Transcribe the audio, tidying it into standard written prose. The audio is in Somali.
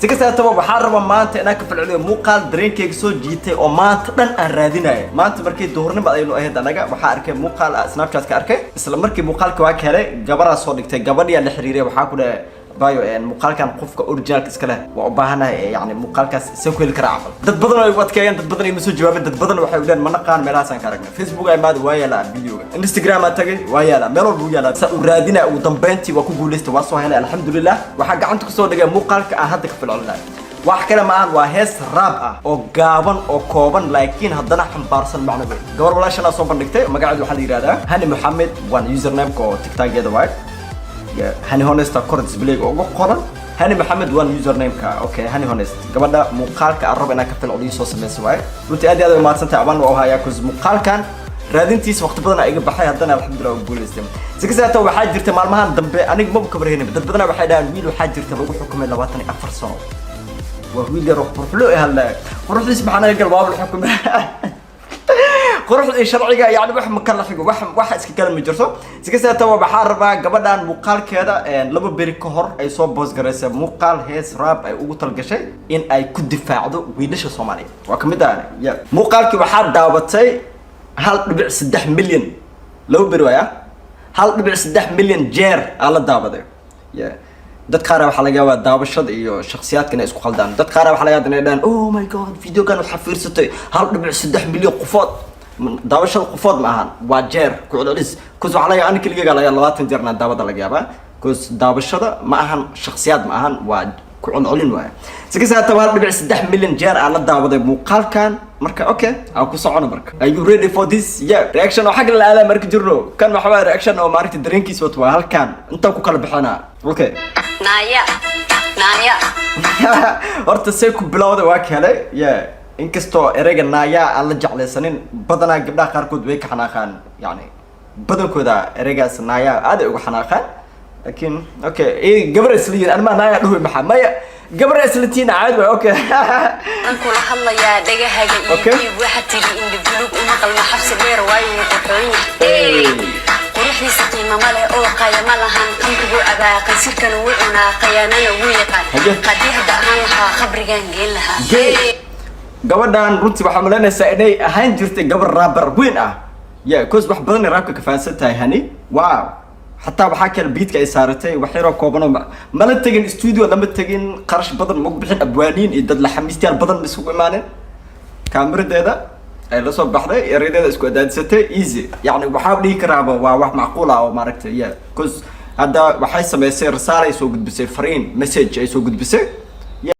سكسة تبغى بحر ما أنت أنا كفل عليه مو قال درينك يكسو جيتي أو ما أنت لن أرادينه ما أنت مركي دهورنا بعد إنه هيدا نجا بحرك مو قال سناب شات كأركه بس لما مركي مو قال كواك هلا جبر صادق تجبر يا الحريرة وحاكله بايو يعني مقال كان قفك أورجينال كسكله وعباهنا يعني مقال كاس سوكي الكرافل دد بدنا وقت كيان دد بدنا يمسوا جواب دد بدنا وحيودان ما نقان ملاسان كاركنا فيسبوك أي ماد ويا لا فيديو انستغرام أتاجي ويا لا ميرو ويا لا سأرادينا ودمبنتي وكوجو ليست وصوا هلا الحمد لله وحاجة عندك صادق مقال كأهدك في العلن واحد كلام عن وهس رابعة أو جابن أو كوبن لكن هذنا حمبارسن معنا بيه قبل ولا شنا صوب نكتة ما قاعد واحد يرادا هني محمد وان يوزر نيم كو تيك توك جدا وايد هني هونست كورتس بليج أو قرن هني محمد وان يوزر نيم كا أوكي هني هونست قبل ده مقال كأربع أنا كفل عودي صوص من سواي قلت أدي هذا ما تصنت عبان وها ياكوز مقال كان رادين تيس وقت بدنا أيق بحي هذنا الحمد لله وقول استم زكزة تو بحاجة جرت مال مهان دم أنا مو بكبر هنا بدنا بحي ده ويل وحاجة جرت بقول حكم اللواتني أفر صنو وهو اللي روح بروفلو هلا بروح اسمع أنا قال باب الحكم قروح الشرعية يعني واحد مكلف يقول واحد اسكي كلام يجرسه سكسة توا بحاربة قبل أن مقال كذا لما بريكهر أي صوب بوز جرسة مقال هيس راب أي أوتل جشة إن أي كود دفاعه ويلش الصومالي وكمدان يا مقال كي بحار دعوتي هل نبيع 6 مليون لو برواية هل نبيع 6 مليون جير على الدعوة ده يا dad qaar waxa laga yaabaa daawashada iyo shakhsiyaadkana isku qaldaan dad qaar waxa laga yaabaa oh my god video kan waxa fiirsatay 1.3 milyan qofood daawashada qofood ma ahan waa jeer ku cululis kuus waxa laga aan kaliya galaya 20 jeerna daawada laga yaabaa kuus daawashada ma ahan shakhsiyaad ma ahan waa ku cululin waay sikisa taa 1.3 milyan jeer aan la daawaday muuqaalkan marka okay aan ku socono marka are you ready for this yeah reaction oo xaq la aada marka jirno kan waxa reaction oo maarinta dareenkiisa wato waa halkan inta ku kala bixina okay نايا horta say ku bilowday waa kale yeah inkastoo ereyga naaya aan la jeclaysanin badanaa gabdhaha qaarkood way ka xanaaqaan yani badankooda ereygaas naaya aad ay uga xanaaqaan laakiin okay gabar isliin anma naaya dhuwi maxaa maya gabar isliin caad way okay anku la hadlayaa dhagahaga iyo waxa tiri in dibulug uma qalma xabsi dheer waayo qoxoyn ruuxdiisa qiimo ma leh oo qayma lahan qamrigu abaa qasirkan uu cunaa qayaanana uu yaqaan qadii hadda aan lahaa khabrigan geen lahaa gabadhan runtii waxa malaynaysaa inay ahaan jirtay gabar rapper weyn ah yeah koos wax badan raabka ka faansan tahay hani wow hatta waxa kale beatka ay saaratay wax yar oo kooban ma la tagin studio lama tagin qarash badan ma bixin abwaaniin iyo dad la xamiistayaal badan isugu imaaneen kaamiradeeda ay la soo baxday yareedeeda isku adaadisatay easy yani waxa dhigi karaaba waa wax macquul ah oo maaragtay yeah cuz hadda waxay sameysay risaale ay soo gudbisay fariin message ay soo gudbisay